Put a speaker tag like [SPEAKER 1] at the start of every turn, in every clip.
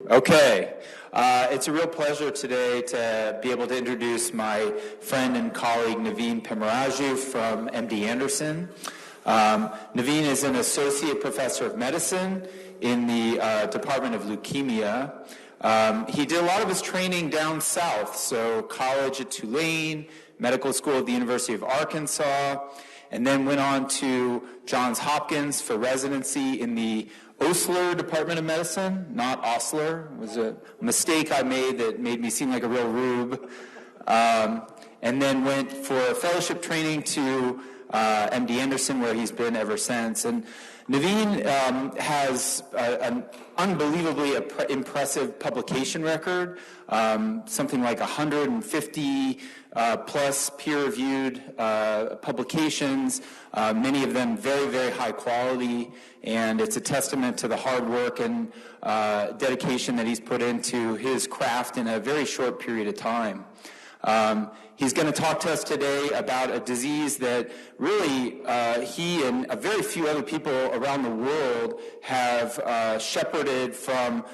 [SPEAKER 1] Okay. It's a real pleasure today to be able to introduce my friend and colleague Naveen Pemmaraju from MD Anderson. Naveen is an associate professor of medicine in the Department of Leukemia. He did a lot of his training down south, so college at Tulane, medical school at the University of Arkansas, and then went on to Johns Hopkins for residency in the Osler Department of Medicine, not Osler. It was a mistake I made that made me seem like a real rube. And then went for fellowship training to MD Anderson, where he's been ever since. And Naveen has an unbelievably impressive publication record, something like 150 plus peer-reviewed publications, many of them very, very high quality, and it's a testament to the hard work and dedication that he's put into his craft in a very short period of time. He's going to talk to us today about a disease that really he and a very few other people around the world have shepherded from,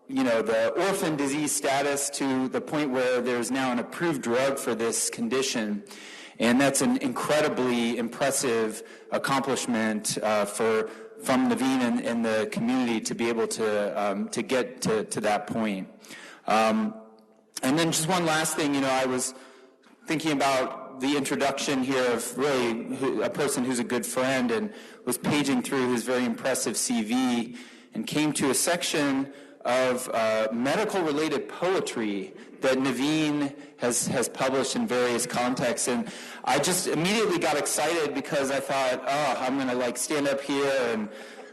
[SPEAKER 1] the orphan disease status to the point where there's now an approved drug for this condition. And that's an incredibly impressive accomplishment from Naveen and the community to be able to get to that point. And then just one last thing, I was thinking about the introduction here of really a person who's a good friend, and was paging through his very impressive CV and came to a section of medical-related poetry that Naveen has published in various contexts. And I just immediately got excited because I thought, I'm going to stand up here and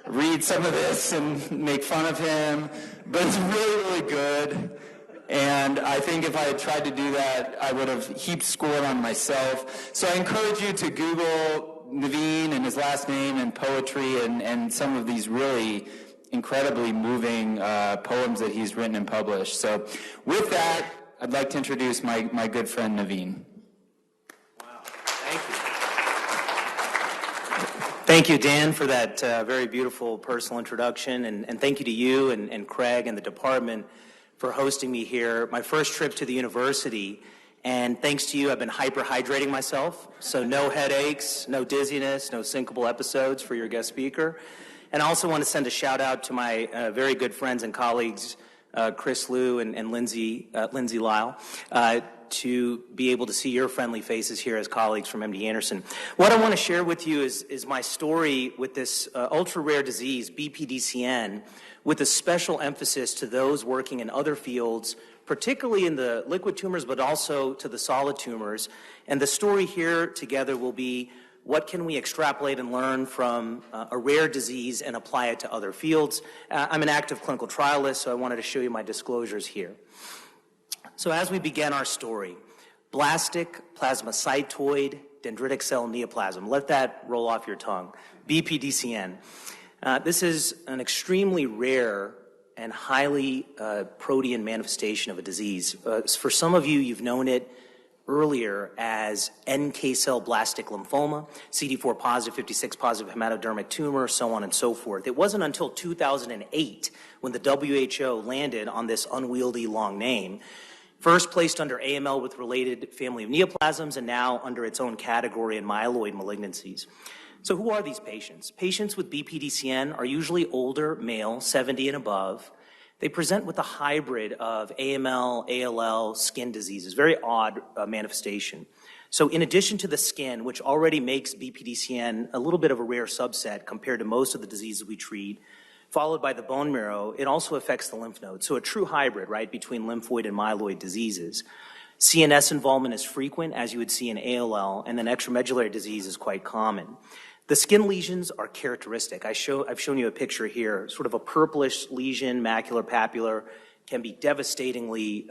[SPEAKER 1] read some of this and make fun of him. But it's really, really good. And I think if I had tried to do that, I would have heaped score on myself. So I encourage you to Google Naveen and his last name and poetry and some of these really incredibly moving poems that he's written and published. So with that, I'd like to introduce my good friend Naveen.
[SPEAKER 2] Wow, thank you. Thank you, Dan, for that very beautiful personal introduction, and thank you to you and Craig and the department for hosting me here. My first trip to the university, and thanks to you, I've been hyperhydrating myself, so no headaches, no dizziness, no syncopal episodes for your guest speaker. And I also want to send a shout out to my very good friends and colleagues, Chris Liu and Lindsay Lyle, to be able to see your friendly faces here as colleagues from MD Anderson. What I want to share with you is my story with this ultra-rare disease, BPDCN, with a special emphasis to those working in other fields, particularly in the liquid tumors, but also to the solid tumors. And the story here together will be, what can we extrapolate and learn from a rare disease and apply it to other fields? I'm an active clinical trialist, so I wanted to show you my disclosures here. So as we begin our story, Blastic, Plasmacytoid, Dendritic cell Neoplasm. Let that roll off your tongue. BPDCN. This is an extremely rare and highly protean manifestation of a disease. For some of you, you've known it earlier as NK cell blastic lymphoma, CD4 positive, 56 positive hematodermic tumor, so on and so forth. It wasn't until 2008 when the WHO landed on this unwieldy long name, first placed under AML with related family of neoplasms, and now under its own category in myeloid malignancies. So who are these patients? Patients with BPDCN are usually older, male, 70 and above. They present with a hybrid of AML, ALL, skin diseases, very odd manifestation. So in addition to the skin, which already makes BPDCN a little bit of a rare subset compared to most of the diseases we treat, followed by the bone marrow, it also affects the lymph nodes. So a true hybrid, right, between lymphoid and myeloid diseases. CNS involvement is frequent, as you would see in ALL, and then extramedullary disease is quite common. The skin lesions are characteristic. I've shown you a picture here, sort of a purplish lesion, macular, papular, can be devastatingly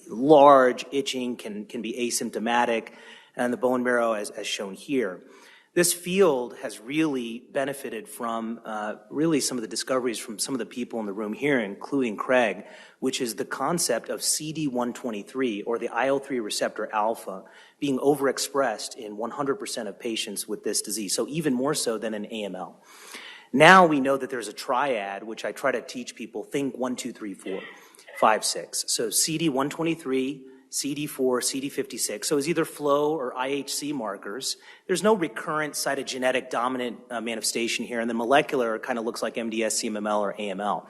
[SPEAKER 2] large, itching, can be asymptomatic, and the bone marrow as shown here. This field has really benefited from really some of the discoveries from some of the people in the room here, including Craig, which is the concept of CD123, or the IL-3 receptor alpha, being overexpressed in 100% of patients with this disease, so even more so than in AML. Now we know that there's a triad, which I try to teach people, think 1, 2, 3, 4, 5, 6. So CD123, CD4, CD56. So it's either flow or IHC markers. There's no recurrent cytogenetic dominant manifestation here, and the molecular kind of looks like MDS, CMML, or AML.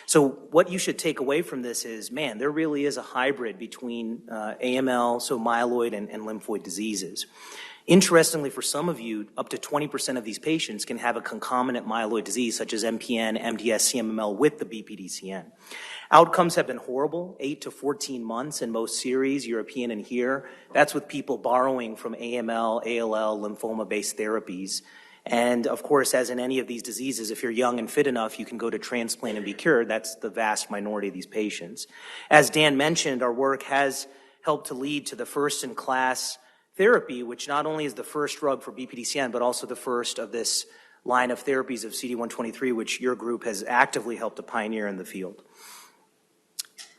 [SPEAKER 2] So what you should take away from this is, man, there really is a hybrid between AML, so myeloid and lymphoid diseases. Interestingly, for some of you, up to 20% of these patients can have a concomitant myeloid disease, such as MPN, MDS, CMML with the BPDCN. Outcomes have been horrible, 8 to 14 months in most series, European and here. That's with people borrowing from AML, ALL, lymphoma-based therapies. And of course, as in any of these diseases, if you're young and fit enough, you can go to transplant and be cured. That's the vast minority of these patients. As Dan mentioned, our work has helped to lead to the first-in-class therapy, which not only is the first drug for BPDCN, but also the first of this line of therapies of CD123, which your group has actively helped to pioneer in the field.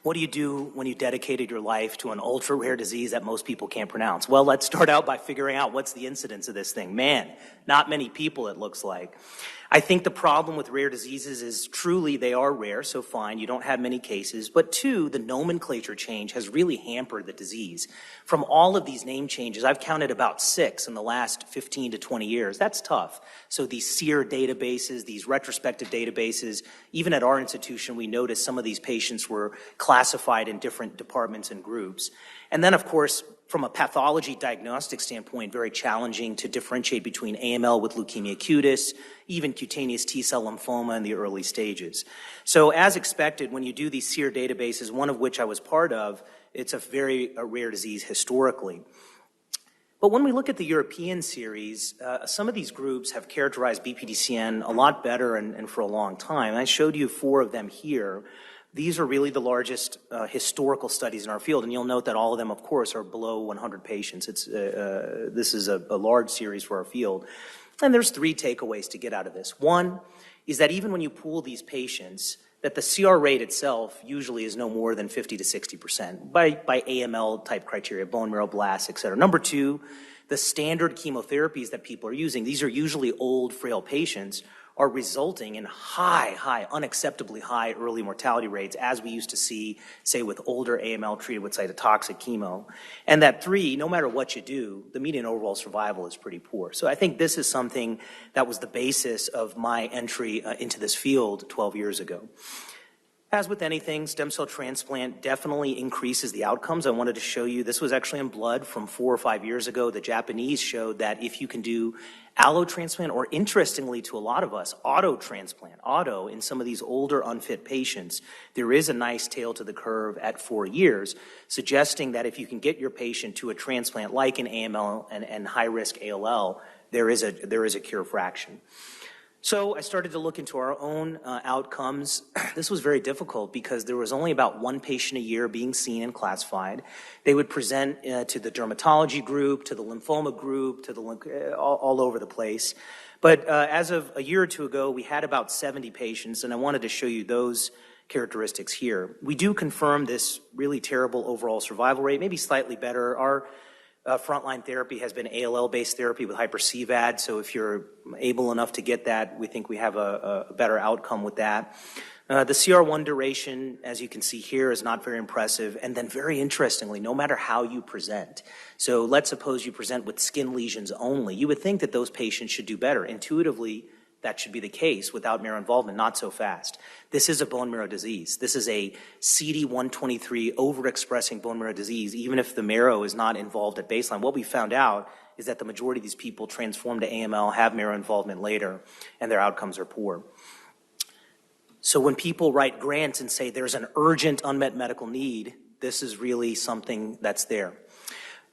[SPEAKER 2] What do you do when you dedicated your life to an ultra-rare disease that most people can't pronounce? Well, let's start out by figuring out what's the incidence of this thing. Man, not many people, it looks like. I think the problem with rare diseases is truly they are rare, so fine, you don't have many cases. But two, the nomenclature change has really hampered the disease. From all of these name changes, I've counted about 6 in the last 15 to 20 years. That's tough. So these SEER databases, these retrospective databases, even at our institution, we noticed some of these patients were classified in different departments and groups. And then, of course, from a pathology diagnostic standpoint, very challenging to differentiate between AML with leukemia cutis, even cutaneous T-cell lymphoma in the early stages. So as expected, when you do these SEER databases, one of which I was part of, it's a very rare disease historically. But when we look at the European series, some of these groups have characterized BPDCN a lot better and for a long time. I showed you 4 of them here. These are really the largest historical studies in our field, and you'll note that all of them, of course, are below 100 patients. This is a large series for our field. And there's 3 takeaways to get out of this. One is that even when you pool these patients, that the CR rate itself usually is no more than 50 to 60% by AML type criteria, bone marrow blasts, et cetera. Number 2, the standard chemotherapies that people are using, these are usually old, frail patients, are resulting in high, unacceptably high early mortality rates, as we used to see, say, with older AML treated with cytotoxic chemo. And that 3, no matter what you do, the median overall survival is pretty poor. So I think this is something that was the basis of my entry into this field 12 years ago. As with anything, stem cell transplant definitely increases the outcomes. I wanted to show you, this was actually in blood from 4 or 5 years ago. The Japanese showed that if you can do allo transplant, or interestingly to a lot of us, auto transplant, in some of these older unfit patients, there is a nice tail to the curve at 4 years, suggesting that if you can get your patient to a transplant like an AML and high-risk ALL, there is a cure fraction. So I started to look into our own outcomes. This was very difficult because there was only about 1 patient a year being seen and classified. They would present to the dermatology group, to the lymphoma group, to the all over the place. But as of a year or 2 ago, we had about 70 patients, and I wanted to show you those characteristics here. We do confirm this really terrible overall survival rate, maybe slightly better. Our frontline therapy has been ALL-based therapy with hyper-CVAD, so if you're able enough to get that, we think we have a better outcome with that. The CR1 duration, as you can see here, is not very impressive, and then very interestingly, no matter how you present, so let's suppose you present with skin lesions only, you would think that those patients should do better. Intuitively, that should be the case without marrow involvement, not so fast. This is a bone marrow disease. This is a CD123 overexpressing bone marrow disease, even if the marrow is not involved at baseline. What we found out is that the majority of these people transform to AML, have marrow involvement later, and their outcomes are poor. So when people write grants and say there's an urgent unmet medical need, this is really something that's there.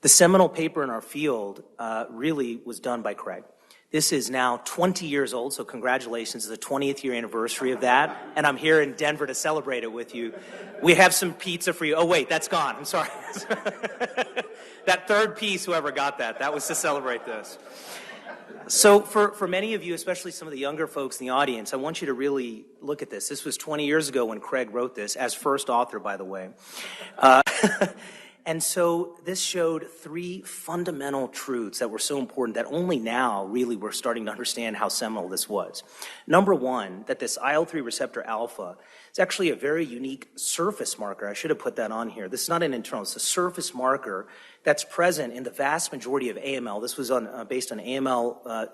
[SPEAKER 2] The seminal paper in our field really was done by Craig. This is now 20 years old, so congratulations. It's the 20th year anniversary of that, and I'm here in Denver to celebrate it with you. We have some pizza for you. Oh, wait, that's gone. I'm sorry. That third piece, whoever got that was to celebrate this. So for many of you, especially some of the younger folks in the audience, I want you to really look at this. This was 20 years ago when Craig wrote this, as first author, by the way. And so this showed three fundamental truths that were so important that only now really we're starting to understand how seminal this was. Number one, that this IL-3 receptor alpha is actually a very unique surface marker. I should have put that on here. This is not an internal, it's a surface marker that's present in the vast majority of AML. This was based on AML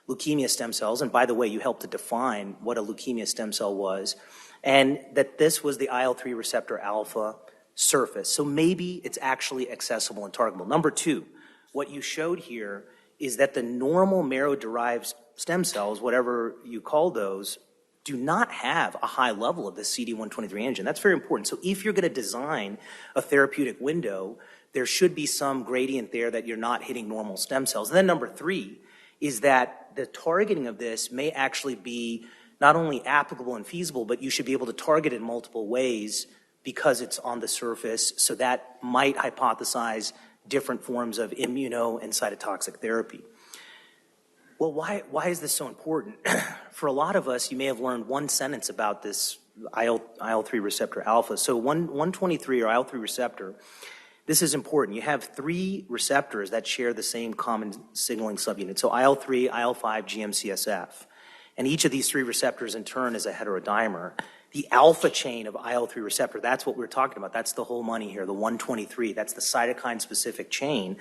[SPEAKER 2] leukemia stem cells. And by the way, you helped to define what a leukemia stem cell was. And that this was the IL-3 receptor alpha surface. So maybe it's actually accessible and targetable. Number two, what you showed here is that the normal marrow-derived stem cells, whatever you call those, do not have a high level of the CD123 antigen. That's very important. So if you're going to design a therapeutic window, there should be some gradient there that you're not hitting normal stem cells. And then number three is that the targeting of this may actually be not only applicable and feasible, but you should be able to target it in multiple ways because it's on the surface, so that might hypothesize different forms of immuno and cytotoxic therapy. Well, why is this so important? For a lot of us, you may have learned one sentence about this IL-3 receptor alpha. So 123 or IL-3 receptor, this is important. You have three receptors that share the same common signaling subunit. So IL-3, IL-5, GM-CSF. And each of these three receptors in turn is a heterodimer. The alpha chain of IL-3 receptor, that's what we're talking about. That's the whole money here, the 123. That's the cytokine-specific chain.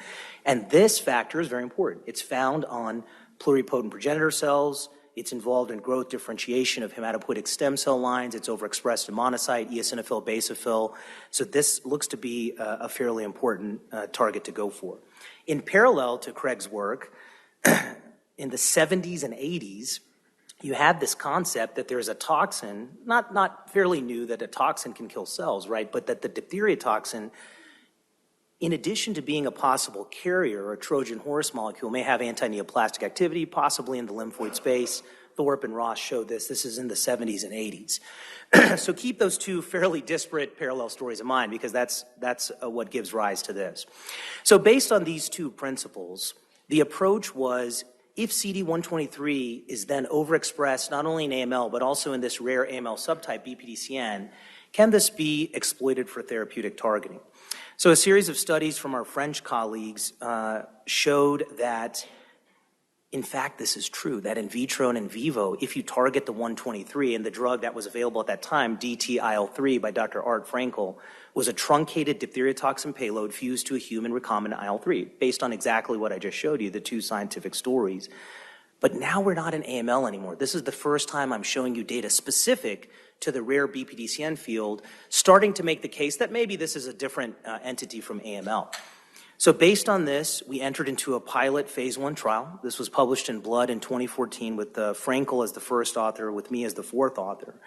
[SPEAKER 2] And this factor is very important. It's found on pluripotent progenitor cells. It's involved in growth differentiation of hematopoietic stem cell lines. It's overexpressed in monocyte, eosinophil, basophil. So this looks to be a fairly important target to go for. In parallel to Craig's work, in the 70s and 80s, you have this concept that there's a toxin, not fairly new that a toxin can kill cells, right? But that the diphtheria toxin, in addition to being a possible carrier or a Trojan horse molecule, may have anti-neoplastic activity, possibly in the lymphoid space. Thorpe and Ross showed this. This is in the 70s and 80s. So keep those two fairly disparate parallel stories in mind, because that's what gives rise to this. So based on these two principles, the approach was, if CD123 is then overexpressed not only in AML, but also in this rare AML subtype, BPDCN, can this be exploited for therapeutic targeting? So a series of studies from our French colleagues showed that, in fact, this is true, that in vitro and in vivo, if you target the 123, and the drug that was available at that time, DT-IL3 by Dr. Art Frankel, was a truncated diphtheria toxin payload fused to a human recombinant IL-3, based on exactly what I just showed you, the two scientific stories. But now we're not in AML anymore. This is the first time I'm showing you data specific to the rare BPDCN field, starting to make the case that maybe this is a different entity from AML. So based on this, we entered into a pilot phase 1 trial. This was published in Blood in 2014 with Frankel as the first author, with me as the fourth author.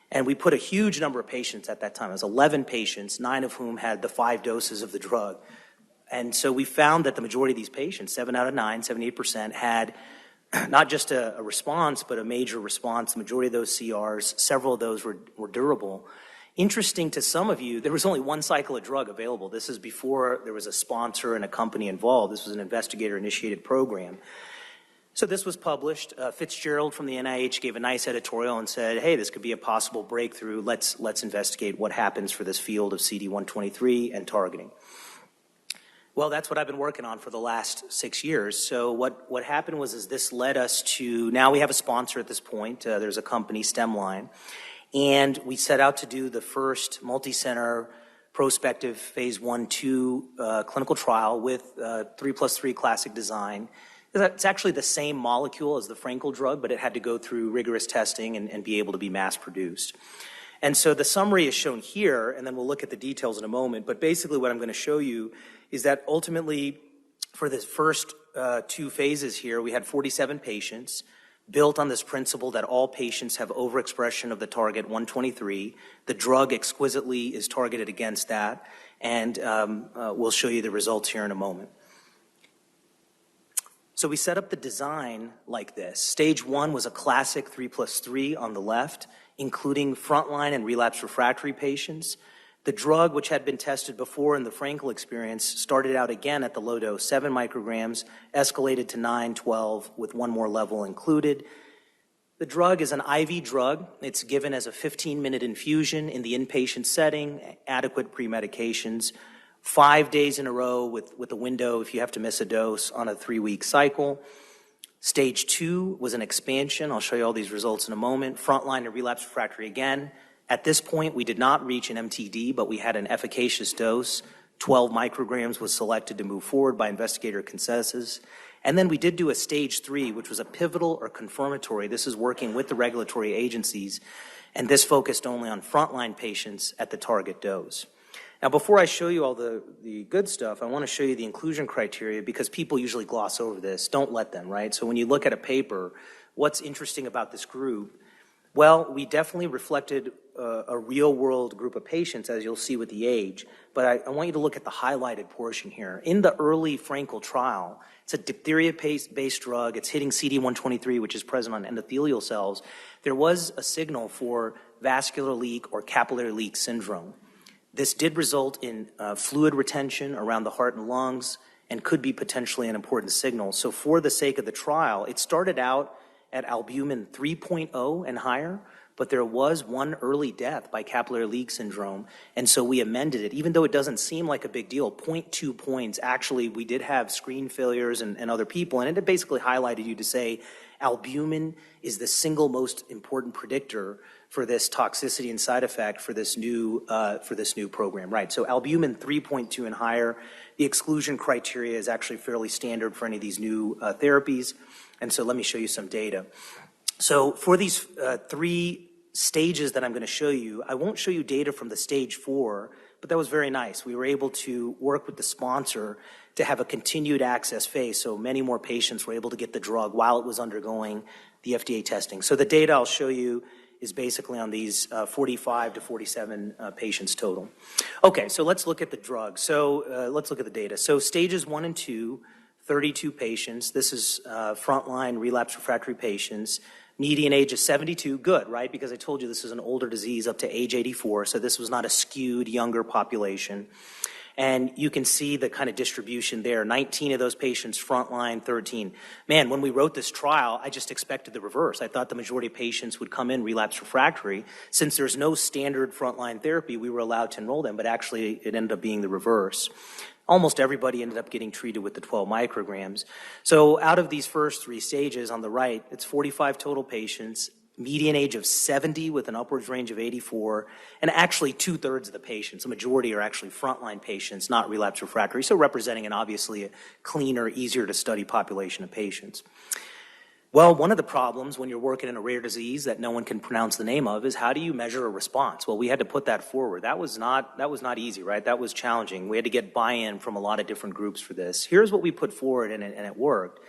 [SPEAKER 2] And we put a huge number of patients at that time. It was 11 patients, 9 of whom had the 5 doses of the drug. And so we found that the majority of these patients, 7 out of 9, 78%, had not just a response, but a major response. The majority of those CRs, several of those were durable. Interesting to some of you, there was only one cycle of drug available. This is before there was a sponsor and a company involved. This was an investigator-initiated program. So this was published. Fitzgerald from the NIH gave a nice editorial and said, hey, this could be a possible breakthrough. Let's investigate what happens for this field of CD123 and targeting. Well, that's what I've been working on for the last 6 years. So what happened was this led us to, now we have a sponsor at this point. There's a company, Stemline. And we set out to do the first multi-center prospective phase 1/2 clinical trial with 3+3 classic design. It's actually the same molecule as the Frankel drug, but it had to go through rigorous testing and be able to be mass produced. And so the summary is shown here, and then we'll look at the details in a moment. But basically what I'm going to show you is that ultimately for the first 2 phases here, we had 47 patients, built on this principle that all patients have overexpression of the target 123. The drug exquisitely is targeted against that, and we'll show you the results here in a moment. So we set up the design like this. Stage 1 was a classic 3+3 on the left, including frontline and relapse refractory patients. The drug, which had been tested before in the Frankel experience, started out again at the low dose, 7 micrograms, escalated to 9, 12, with one more level included. The drug is an IV drug. It's given as a 15-minute infusion in the inpatient setting, adequate pre-medications. 5 days in a row with a window if you have to miss a dose on a 3-week cycle. Stage 2 was an expansion. I'll show you all these results in a moment. Frontline and relapse refractory again. At this point, we did not reach an MTD, but we had an efficacious dose. 12 micrograms was selected to move forward by investigator consensus. And then we did do a stage 3, which was a pivotal or confirmatory. This is working with the regulatory agencies, and this focused only on frontline patients at the target dose. Now, before I show you all the good stuff, I want to show you the inclusion criteria because people usually gloss over this. Don't let them, right? So when you look at a paper, what's interesting about this group? Well, we definitely reflected a real-world group of patients, as you'll see with the age, but I want you to look at the highlighted portion here. In the early Frankel trial, it's a diphtheria-based drug. It's hitting CD123, which is present on endothelial cells. There was a signal for vascular leak or capillary leak syndrome. This did result in fluid retention around the heart and lungs and could be potentially an important signal. So for the sake of the trial, it started out at albumin 3.0 and higher, but there was one early death by capillary leak syndrome, and so we amended it. Even though it doesn't seem like a big deal, 0.2 points, actually we did have screen failures and other people, and it basically highlighted you to say albumin is the single most important predictor for this toxicity and side effect for this new program, right? So albumin 3.2 and higher. The exclusion criteria is actually fairly standard for any of these new therapies, and so let me show you some data. So for these 3 stages that I'm going to show you, I won't show you data from the stage 4, but that was very nice. We were able to work with the sponsor to have a continued access phase, so many more patients were able to get the drug while it was undergoing the FDA testing. So the data I'll show you is basically on these 45 to 47 patients total. Okay, so let's look at the drug. So let's look at the data. So stages 1 and 2, 32 patients. This is frontline relapse refractory patients. Median age is 72, good, right? Because I told you this is an older disease up to age 84, so this was not a skewed younger population. And you can see the kind of distribution there. 19 of those patients frontline, 13. Man, when we wrote this trial, I just expected the reverse. I thought the majority of patients would come in relapse refractory. Since there's no standard frontline therapy, we were allowed to enroll them, but actually it ended up being the reverse. Almost everybody ended up getting treated with the 12 micrograms. So out of these first 3 stages on the right, it's 45 total patients, median age of 70 with an upwards range of 84, and actually 2/3 of the patients, the majority are actually frontline patients, not relapse refractory, so representing an obviously a cleaner, easier to study population of patients. Well, one of the problems when you're working in a rare disease that no one can pronounce the name of is how do you measure a response? Well, we had to put that forward. That was not easy, right? That was challenging. We had to get buy-in from a lot of different groups for this. Here's what we put forward, and it worked,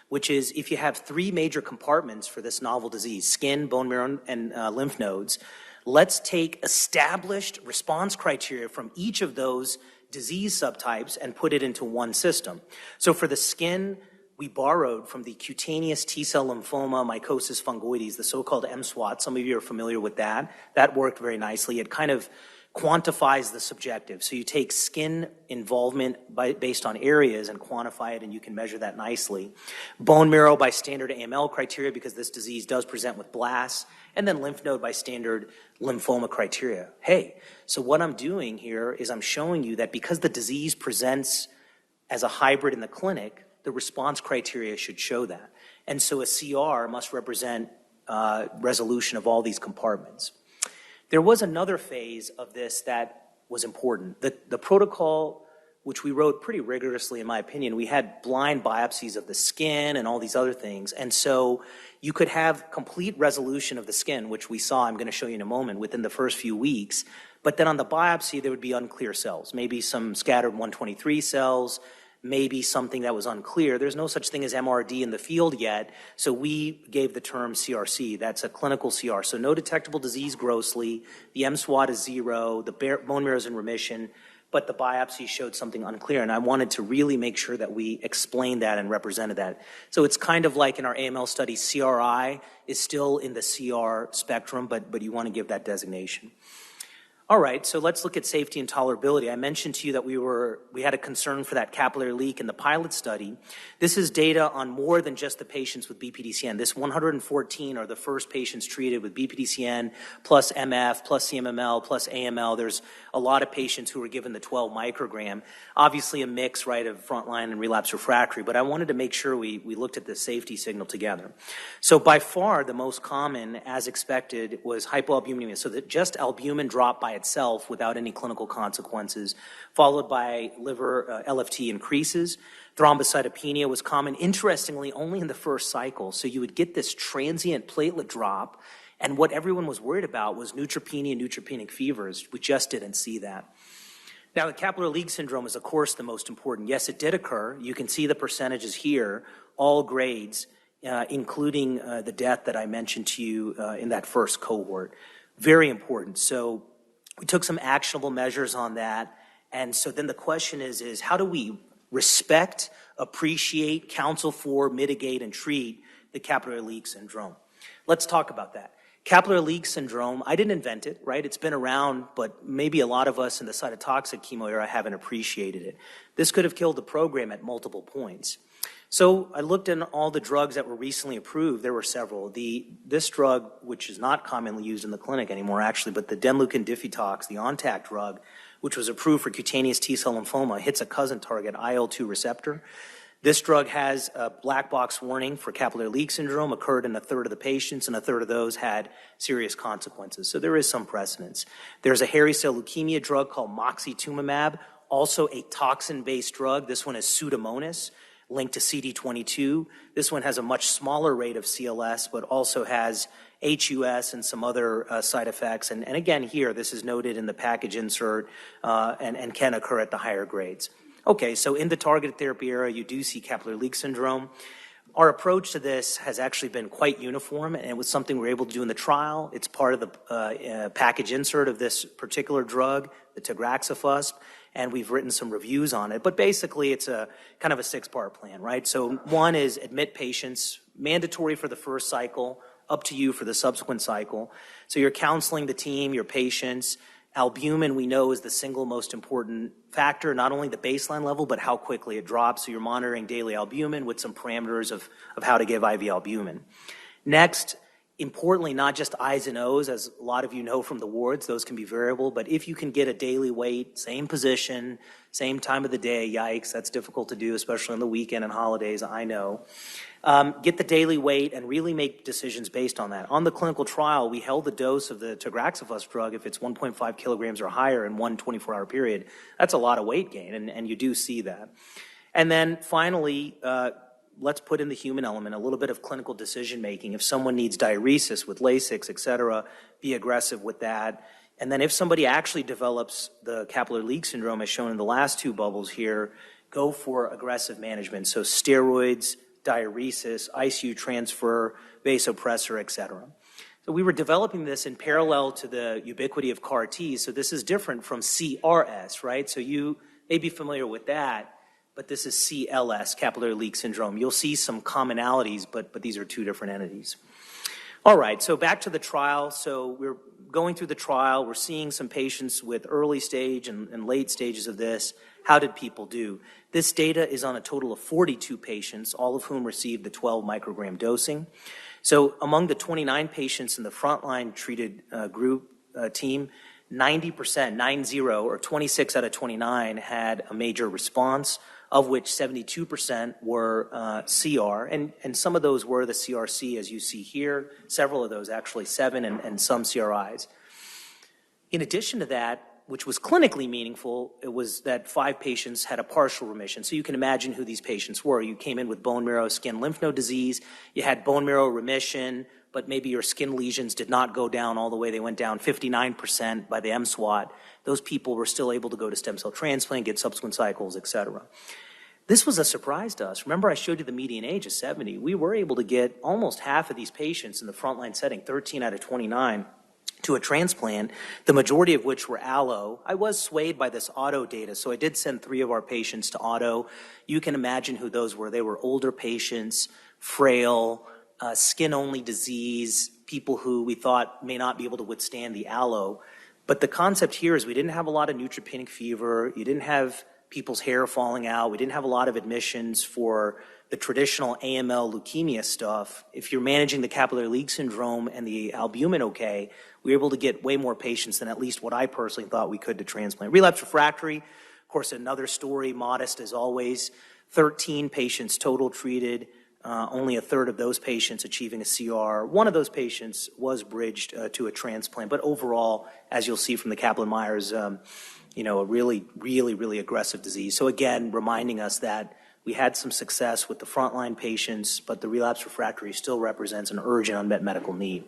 [SPEAKER 2] which is if you have 3 major compartments for this novel disease, skin, bone marrow, and lymph nodes, let's take established response criteria from each of those disease subtypes and put it into one system. So for the skin, we borrowed from the cutaneous T-cell lymphoma mycosis fungoides, the so-called MSWAT. Some of you are familiar with that. That worked very nicely. It kind of quantifies the subjective. So you take skin involvement based on areas and quantify it, and you can measure that nicely. Bone marrow by standard AML criteria, because this disease does present with blasts, and then lymph node by standard lymphoma criteria. Hey, so what I'm doing here is I'm showing you that because the disease presents as a hybrid in the clinic, the response criteria should show that. And so a CR must represent resolution of all these compartments. There was another phase of this that was important. The protocol, which we wrote pretty rigorously, in my opinion, we had blind biopsies of the skin and all these other things. And so you could have complete resolution of the skin, which we saw, I'm going to show you in a moment, within the first few weeks. But then on the biopsy, there would be unclear cells, maybe some scattered 123 cells, maybe something that was unclear. There's no such thing as MRD in the field yet, so we gave the term CRC. That's a clinical CR. So no detectable disease grossly, the MSWAT is 0, the bone marrow is in remission, but the biopsy showed something unclear, and I wanted to really make sure that we explained that and represented that. So it's kind of like in our AML study, CRI is still in the CR spectrum, but you want to give that designation. All right, so let's look at safety and tolerability. I mentioned to you that we had a concern for that capillary leak in the pilot study. This is data on more than just the patients with BPDCN. This 114 are the first patients treated with BPDCN plus MF plus CMML plus AML. There's a lot of patients who were given the 12 microgram. Obviously a mix, right, of frontline and relapse refractory, but I wanted to make sure we looked at the safety signal together. So by far the most common, as expected, was hypoalbuminemia. So that just albumin dropped by itself without any clinical consequences, followed by liver LFT increases. Thrombocytopenia was common, interestingly, only in the first cycle. So you would get this transient platelet drop, and what everyone was worried about was neutropenia, neutropenic fevers. We just didn't see that. Now, the capillary leak syndrome is, of course, the most important. Yes, it did occur. You can see the percentages here, all grades, including the death that I mentioned to you in that first cohort. Very important. So we took some actionable measures on that. And so then the question is how do we respect, appreciate, counsel for, mitigate, and treat the capillary leak syndrome? Let's talk about that. Capillary leak syndrome, I didn't invent it, right? It's been around, but maybe a lot of us in the cytotoxic chemo era haven't appreciated it. This could have killed the program at multiple points. So I looked at all the drugs that were recently approved. There were several. This drug, which is not commonly used in the clinic anymore, actually, but the Denlucan Difitox, the ONTAC drug, which was approved for cutaneous T-cell lymphoma, hits a cousin target, IL-2 receptor. This drug has a black box warning for capillary leak syndrome, occurred in a third of the patients, and a third of those had serious consequences. So there is some precedence. There's a hairy cell leukemia drug called moxetumomab, also a toxin-based drug. This one is Pseudomonas, linked to CD22. This one has a much smaller rate of CLS, but also has HUS and some other side effects. And again, here, this is noted in the package insert and can occur at the higher grades. Okay, so in the targeted therapy era, you do see capillary leak syndrome. Our approach to this has actually been quite uniform, and it was something we were able to do in the trial. It's part of the package insert of this particular drug, the tagraxofusp, and we've written some reviews on it. But basically, it's a kind of a six-part plan, right? So one is admit patients, mandatory for the first cycle, up to you for the subsequent cycle. So you're counseling the team, your patients. Albumin, we know, is the single most important factor, not only the baseline level, but how quickly it drops. So you're monitoring daily albumin with some parameters of how to give IV albumin. Next, importantly, not just I's and O's, as a lot of you know from the wards, those can be variable, but if you can get a daily weight, same position, same time of the day, yikes, that's difficult to do, especially on the weekend and holidays, I know. Get the daily weight and really make decisions based on that. On the clinical trial, we held the dose of the tagraxofusp drug if it's 1.5 kilograms or higher in one 24-hour period. That's a lot of weight gain, and you do see that. And then finally, let's put in the human element, a little bit of clinical decision-making. If someone needs diuresis with Lasix, et cetera, be aggressive with that. And then if somebody actually develops the capillary leak syndrome, as shown in the last two bubbles here, go for aggressive management. So steroids, diuresis, ICU transfer, vasopressor, et cetera. So we were developing this in parallel to the ubiquity of CAR T. So this is different from CRS, right? So you may be familiar with that, but this is CLS, capillary leak syndrome. You'll see some commonalities, but these are two different entities. All right, so back to the trial. So we're going through the trial. We're seeing some patients with early stage and late stages of this. How did people do? This data is on a total of 42 patients, all of whom received the 12 microgram dosing. So among the 29 patients in the frontline treated group team, 90%, 90, or 26 out of 29 had a major response, of which 72% were CR, and some of those were the CRC, as you see here, several of those actually, 7 and some CRIs. In addition to that, which was clinically meaningful, it was that 5 patients had a partial remission. So you can imagine who these patients were. You came in with bone marrow skin lymph node disease, you had bone marrow remission, but maybe your skin lesions did not go down all the way. They went down 59% by the MSWAT. Those people were still able to go to stem cell transplant, get subsequent cycles, et cetera. This was a surprise to us. Remember, I showed you the median age of 70. We were able to get almost half of these patients in the frontline setting, 13 out of 29, to a transplant, the majority of which were allo. I was swayed by this auto data, so I did send 3 of our patients to auto. You can imagine who those were. They were older patients, frail, skin-only disease, people who we thought may not be able to withstand the allo. But the concept here is we didn't have a lot of neutropenic fever. You didn't have people's hair falling out. We didn't have a lot of admissions for the traditional AML leukemia stuff. If you're managing the capillary leak syndrome and the albumin okay, we were able to get way more patients than at least what I personally thought we could to transplant. Relapse refractory, of course, another story, modest as always. 13 patients total treated, only a third of those patients achieving a CR. One of those patients was bridged to a transplant, but overall, as you'll see from the Kaplan-Meier's, a really, really, really aggressive disease. So again, reminding us that we had some success with the frontline patients, but the relapse refractory still represents an urgent unmet medical need.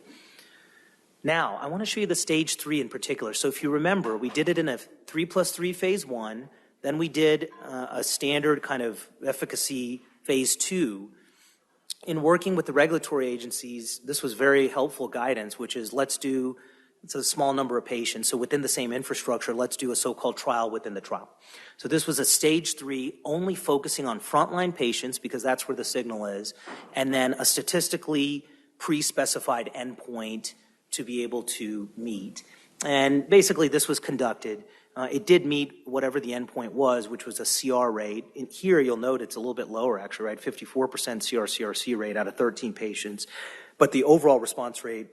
[SPEAKER 2] Now, I want to show you the stage 3 in particular. So if you remember, we did it in a 3+3 phase 1, then we did a standard kind of efficacy phase 2. In working with the regulatory agencies, this was very helpful guidance, which is it's a small number of patients, so within the same infrastructure, let's do a so-called trial within the trial. So this was a stage 3, only focusing on frontline patients because that's where the signal is, and then a statistically pre-specified endpoint to be able to meet. And basically this was conducted. It did meet whatever the endpoint was, which was a CR rate. And here you'll note it's a little bit lower actually, right? 54% CR/CRC rate out of 13 patients. But the overall response rate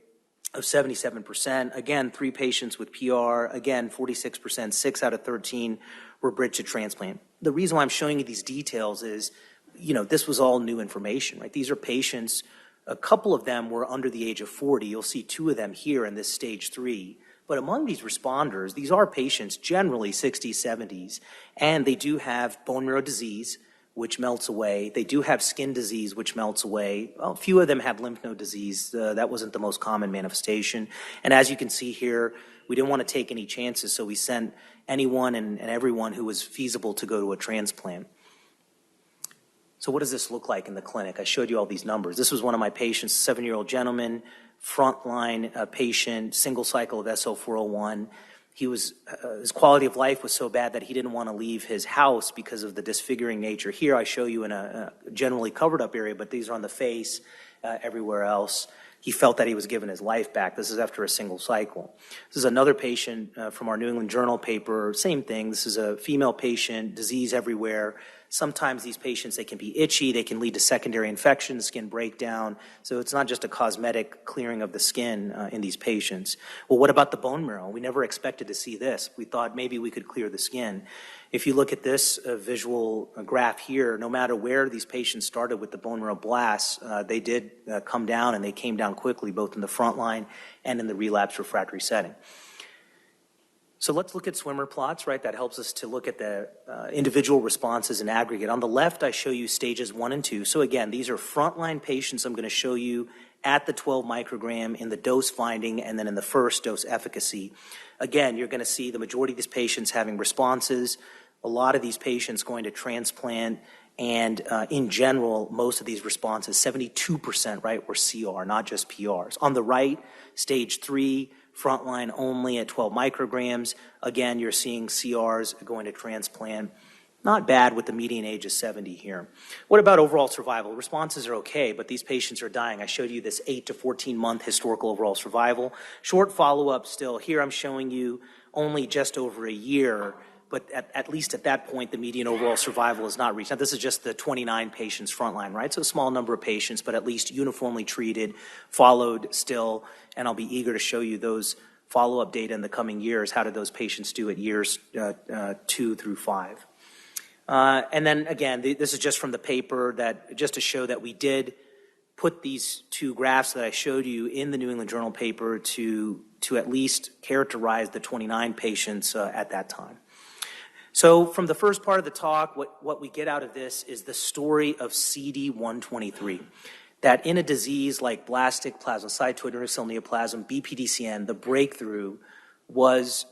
[SPEAKER 2] of 77%, again, 3 patients with PR, again, 46%, 6 out of 13 were bridged to transplant. The reason why I'm showing you these details is, this was all new information, right? These are patients, a couple of them were under the age of 40. You'll see 2 of them here in this stage 3. But among these responders, these are patients generally 60s, 70s, and they do have bone marrow disease, which melts away. They do have skin disease, which melts away. Well, a few of them have lymph node disease. That wasn't the most common manifestation. And as you can see here, we didn't want to take any chances, so we sent anyone and everyone who was feasible to go to a transplant. So what does this look like in the clinic? I showed you all these numbers. This was one of my patients, a 7-year-old gentleman, frontline patient, single cycle of SO401. His quality of life was so bad that he didn't want to leave his house because of the disfiguring nature. Here I show you in a generally covered up area, but these are on the face, everywhere else. He felt that he was given his life back. This is after a single cycle. This is another patient from our New England Journal paper, same thing. This is a female patient, disease everywhere. Sometimes these patients, they can be itchy, they can lead to secondary infection, skin breakdown. So it's not just a cosmetic clearing of the skin in these patients. Well, what about the bone marrow? We never expected to see this. We thought maybe we could clear the skin. If you look at this visual graph here, no matter where these patients started with the bone marrow blasts, they did come down, and they came down quickly, both in the front line and in the relapse refractory setting. So let's look at swimmer plots, right? That helps us to look at the individual responses in aggregate. On the left, I show you stages 1 and 2. So again, these are frontline patients I'm going to show you at the 12 microgram in the dose finding and then in the first dose efficacy. Again, you're going to see the majority of these patients having responses, a lot of these patients going to transplant, and in general, most of these responses, 72%, right, were CR, not just PRs. On the right, stage 3, frontline only at 12 micrograms. Again, you're seeing CRs going to transplant. Not bad with the median age of 70 here. What about overall survival? Responses are okay, but these patients are dying. I showed you this 8 to 14 month historical overall survival. Short follow-up still. Here I'm showing you only just over a year, but at least at that point, the median overall survival is not reached. Now, this is just the 29 patients frontline, right? So a small number of patients, but at least uniformly treated, followed still, and I'll be eager to show you those follow-up data in the coming years. How did those patients do at years 2 through 5? And then again, this is just from the paper just to show that we did put these 2 graphs that I showed you in the New England Journal paper to at least characterize the 29 patients at that time. So from the first part of the talk, what we get out of this is the story of CD123, that in a disease like Blastic, Plasmacytoid, Neoplasm, BPDCN, the breakthrough was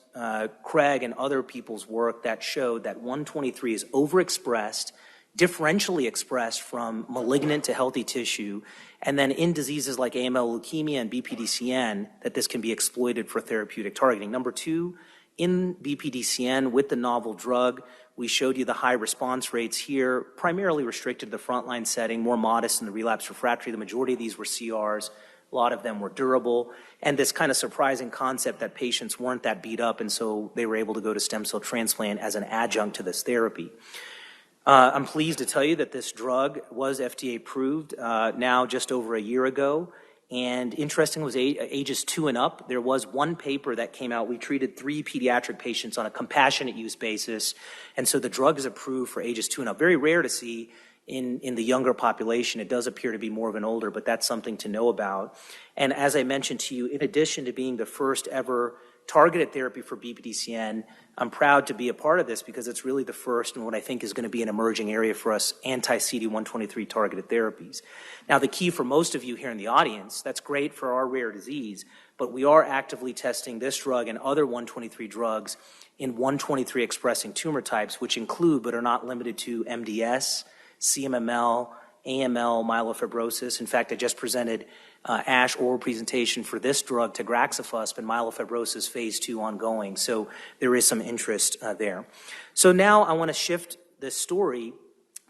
[SPEAKER 2] Craig and other people's work that showed that 123 is overexpressed, differentially expressed from malignant to healthy tissue, and then in diseases like AML, leukemia, and BPDCN, that this can be exploited for therapeutic targeting. Number 2, in BPDCN with the novel drug, we showed you the high response rates here, primarily restricted to the frontline setting, more modest in the relapse refractory. The majority of these were CRs, A lot of them were durable, and this kind of surprising concept that patients weren't that beat up, and so they were able to go to stem cell transplant as an adjunct to this therapy. I'm pleased to tell you that this drug was FDA approved now just over a year ago. And interesting was ages 2 and up. There was one paper that came out. We treated 3 pediatric patients on a compassionate use basis. And so the drug is approved for ages 2 and up. Very rare to see in the younger population. It does appear to be more of an older, but that's something to know about. And as I mentioned to you, in addition to being the first ever targeted therapy for BPDCN, I'm proud to be a part of this because it's really the first and what I think is going to be an emerging area for us anti-CD123 targeted therapies. Now, the key for most of you here in the audience, that's great for our rare disease, but we are actively testing this drug and other 123 drugs in 123 expressing tumor types, which include but are not limited to MDS, CMML, AML, myelofibrosis. In fact, I just presented ASH oral presentation for this drug, tagraxofusp, and myelofibrosis phase 2 ongoing. So there is some interest there. So now I want to shift this story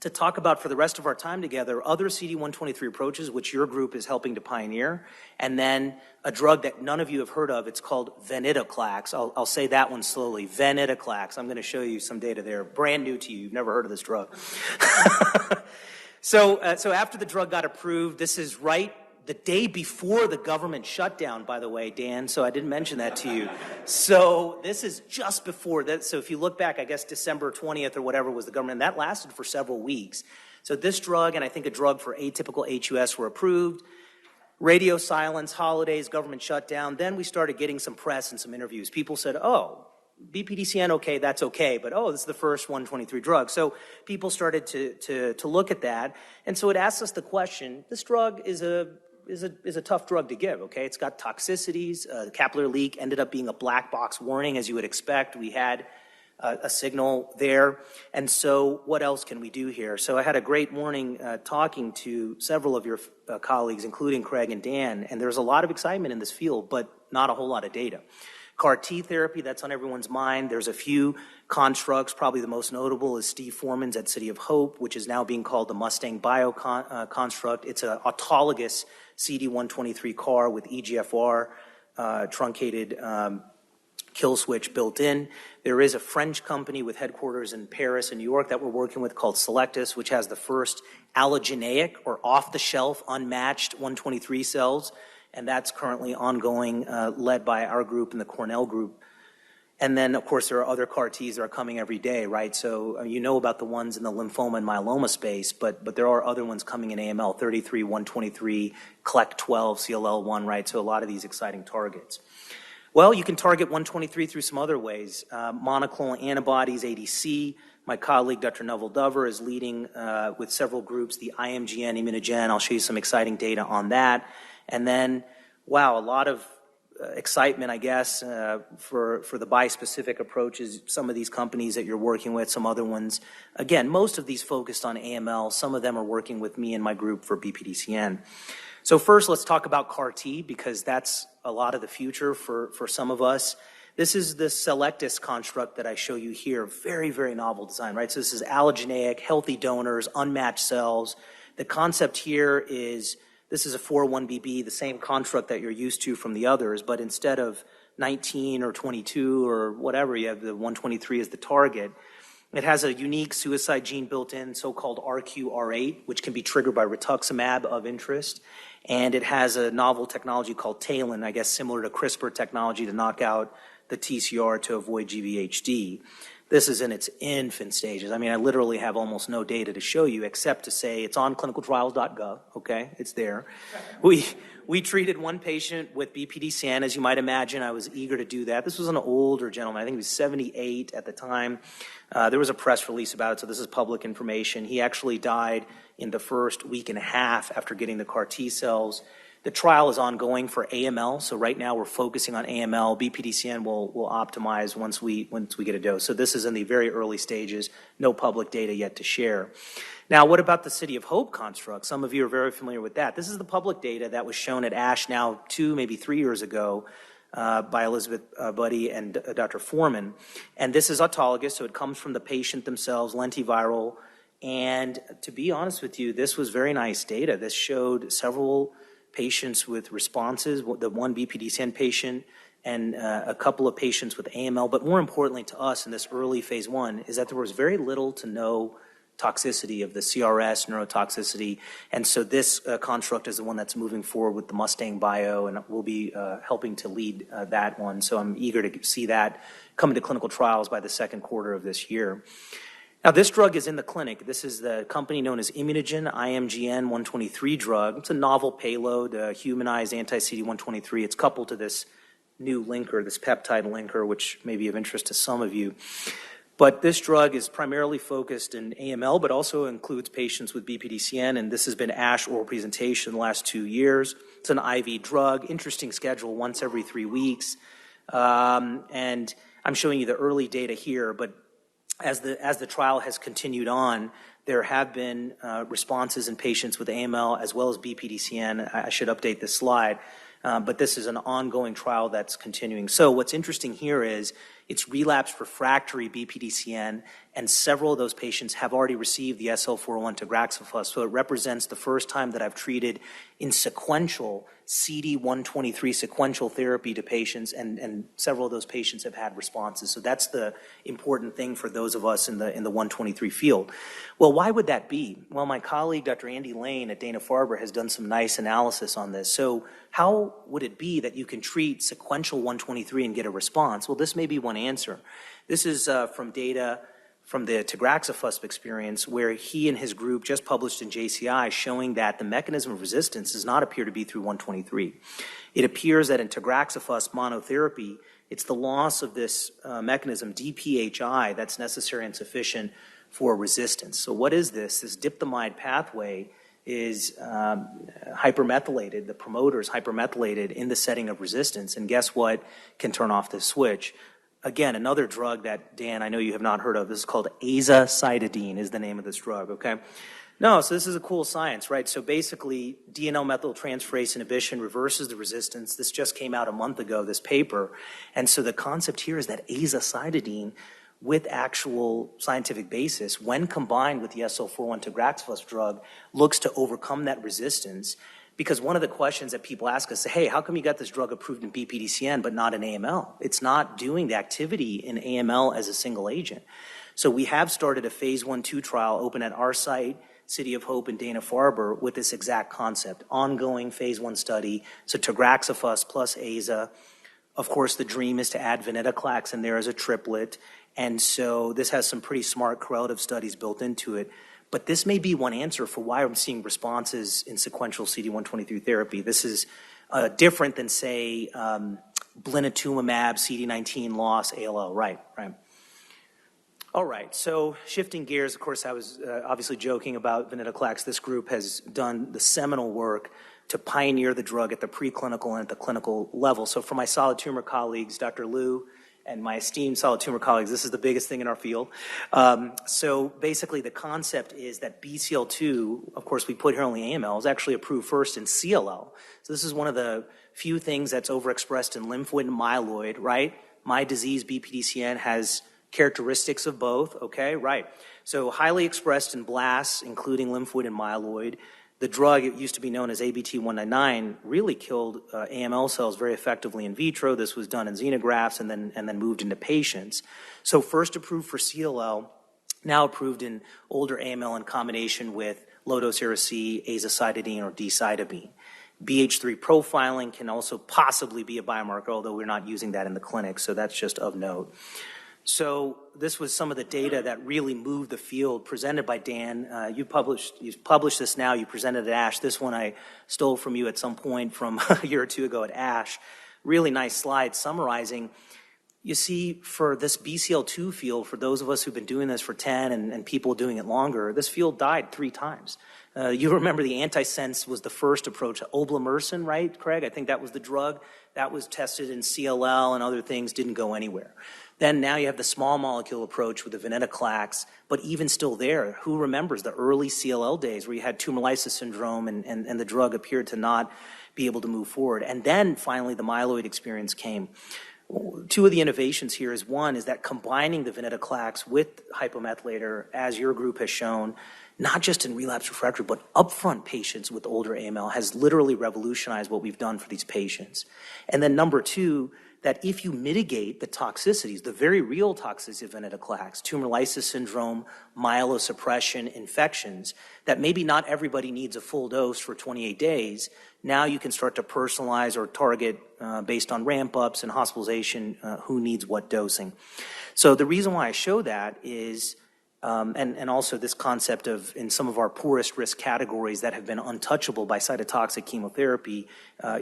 [SPEAKER 2] to talk about, for the rest of our time together, other CD123 approaches, which your group is helping to pioneer, and then a drug that none of you have heard of. It's called venetoclax. I'll say that one slowly. Venetoclax. I'm going to show you some data there. Brand new to you. You've never heard of this drug. So after the drug got approved, this is right the day before the government shutdown, by the way, Dan, so I didn't mention that to you. So this is just before that. So if you look back, I guess December 20th or whatever was the government, that lasted for several weeks. So this drug and I think a drug for atypical HUS were approved. Radio silence, holidays, government shutdown. Then we started getting some press and some interviews. People said, oh, BPDCN, okay, that's okay, but this is the first 123 drug. So people started to look at that. And so it asked us the question, this drug is a tough drug to give, okay? It's got toxicities. Capillary leak ended up being a black box warning, as you would expect. We had a signal there. And so what else can we do here? So I had a great morning talking to several of your colleagues, including Craig and Dan, and there's a lot of excitement in this field, but not a whole lot of data. CAR T therapy, that's on everyone's mind. There's a few constructs. Probably the most notable is Steve Foreman's at City of Hope, which is now being called the Mustang Bio construct. It's an autologous CD123 CAR with EGFR truncated kill switch built in. There is a French company with headquarters in Paris and New York that we're working with called Selectus, which has the first allogeneic or off-the-shelf unmatched 123 cells. And that's currently ongoing, led by our group and the Cornell group. And then, of course, there are other CAR Ts that are coming every day, right? So you know about the ones in the lymphoma and myeloma space, but there are other ones coming in AML, 33, 123, CLEC12, CLL1, right? So a lot of these exciting targets. Well, you can target 123 through some other ways. Monoclonal antibodies, ADC. My colleague, Dr. Neville Dover, is leading with several groups, the IMGN, Immunogen. I'll show you some exciting data on that. And then, wow, a lot of excitement, I guess, for the bispecific approaches, some of these companies that you're working with, some other ones. Again, most of these focused on AML. Some of them are working with me and my group for BPDCN. So first, let's talk about CAR T, because that's a lot of the future for some of us. This is the Selectus construct that I show you here. Very, very novel design, right? So this is allogeneic, healthy donors, unmatched cells. The concept here is this is a 4-1BB, the same construct that you're used to from the others, but instead of 19 or 22 or whatever, you have the 123 as the target. It has a unique suicide gene built in, so-called RQR8, which can be triggered by rituximab of interest. And it has a novel technology called TALEN, I guess similar to CRISPR technology to knock out the TCR to avoid GVHD. This is in its infant stages. I mean, I literally have almost no data to show you except to say it's on clinicaltrials.gov, okay? It's there. We treated one patient with BPDCN. As you might imagine, I was eager to do that. This was an older gentleman. I think he was 78 at the time. There was a press release about it, so this is public information. He actually died in the first week and a half after getting the CAR T cells. The trial is ongoing for AML, so right now we're focusing on AML. BPDCN will optimize once we get a dose. So this is in the very early stages, no public data yet to share. Now, what about the City of Hope construct? Some of you are very familiar with that. This is the public data that was shown at ASH now 2, maybe 3 years ago by Elizabeth Buddy and Dr. Foreman. And this is autologous, so it comes from the patient themselves, lentiviral. And to be honest with you, this was very nice data. This showed several patients with responses, the one BPDCN patient, and a couple of patients with AML. But more importantly to us in this early phase 1 is that there was very little to no toxicity of the CRS, neurotoxicity. And so this construct is the one that's moving forward with the Mustang Bio, and we'll be helping to lead that one. So I'm eager to see that come into clinical trials by the second quarter of this year. Now, this drug is in the clinic. This is the company known as Immunogen, IMGN 123 drug. It's a novel payload, humanized anti-CD123. It's coupled to this new linker, this peptide linker, which may be of interest to some of you. But this drug is primarily focused in AML, but also includes patients with BPDCN, and this has been ASH oral presentation the last 2 years. It's an IV drug, interesting schedule, once every 3 weeks. And I'm showing you the early data here, but as the trial has continued on, there have been responses in patients with AML as well as BPDCN. I should update this slide, but this is an ongoing trial that's continuing. So what's interesting here is it's relapsed refractory BPDCN, and several of those patients have already received the SL-401 tagraxofusp. So it represents the first time that I've treated in sequential CD123 sequential therapy to patients, and several of those patients have had responses. So that's the important thing for those of us in the 123 field. Well, why would that be? Well, my colleague, Dr. Andy Lane at Dana-Farber, has done some nice analysis on this. So how would it be that you can treat sequential 123 and get a response? Well, this may be one answer. This is from data from the tagraxofusp experience, where he and his group just published in JCI showing that the mechanism of resistance does not appear to be through 123. It appears that in tagraxofusp monotherapy, it's the loss of this mechanism, DPHI, that's necessary and sufficient for resistance. So what is this? This diptamide pathway is hypermethylated, the promoter is hypermethylated in the setting of resistance, and guess what can turn off this switch? Again, another drug that, Dan, I know you have not heard of. This is called azacitidine is the name of this drug, okay? No, so this is a cool science, right? So basically, DNL methyltransferase inhibition reverses the resistance. This just came out a month ago, this paper. And so the concept here is that azacitidine, with actual scientific basis, when combined with the SL-401 tagraxofusp drug, looks to overcome that resistance. Because one of the questions that people ask us, hey, how come you got this drug approved in BPDCN but not in AML? It's not doing the activity in AML as a single agent. So we have started a phase 1/2 trial open at our site, City of Hope and Dana-Farber, with this exact concept, ongoing phase 1 study. So tagraxofusp plus AZA. Of course, the dream is to add venetoclax in there as a triplet. And so this has some pretty smart correlative studies built into it. But this may be one answer for why I'm seeing responses in sequential CD123 therapy. This is different than, say, blinatumomab, CD19 loss, ALL. Right. All right, so shifting gears, of course, I was obviously joking about venetoclax. This group has done the seminal work to pioneer the drug at the preclinical and at the clinical level. So for my solid tumor colleagues, Dr. Liu, and my esteemed solid tumor colleagues, this is the biggest thing in our field. So basically the concept is that BCL2, of course we put here only AML, is actually approved first in CLL. So this is one of the few things that's overexpressed in lymphoid and myeloid, right? My disease, BPDCN, has characteristics of both, okay, right. So highly expressed in blasts, including lymphoid and myeloid. The drug, it used to be known as ABT-199, really killed AML cells very effectively in vitro. This was done in xenografts and then moved into patients. So first approved for CLL, now approved in older AML in combination with low-dose Ara-C, azacitidine, or decitabine. BH3 profiling can also possibly be a biomarker, although we're not using that in the clinic, so that's just of note. So this was some of the data that really moved the field, presented by Dan. You've published this now. You presented at ASH. This one I stole from you at some point from a year or two ago at ASH. Really nice slide summarizing. You see, for this BCL2 field, for those of us who've been doing this for 10 and people doing it longer, this field died 3 times. You remember the antisense was the first approach, oblamersen, right, Craig? I think that was the drug. That was tested in CLL and other things, didn't go anywhere. Then now you have the small molecule approach with the venetoclax, but even still there, who remembers the early CLL days where you had tumor lysis syndrome and the drug appeared to not be able to move forward? And then finally the myeloid experience came. Two of the innovations here is one is that combining the venetoclax with hypomethylator, as your group has shown, not just in relapse refractory, but upfront patients with older AML, has literally revolutionized what we've done for these patients. And then number two, that if you mitigate the toxicities, the very real toxicity of venetoclax, tumor lysis syndrome, myelosuppression, infections, that maybe not everybody needs a full dose for 28 days, now you can start to personalize or target based on ramp-ups and hospitalization who needs what dosing. So the reason why I show that is and also this concept of in some of our poorest risk categories that have been untouchable by cytotoxic chemotherapy,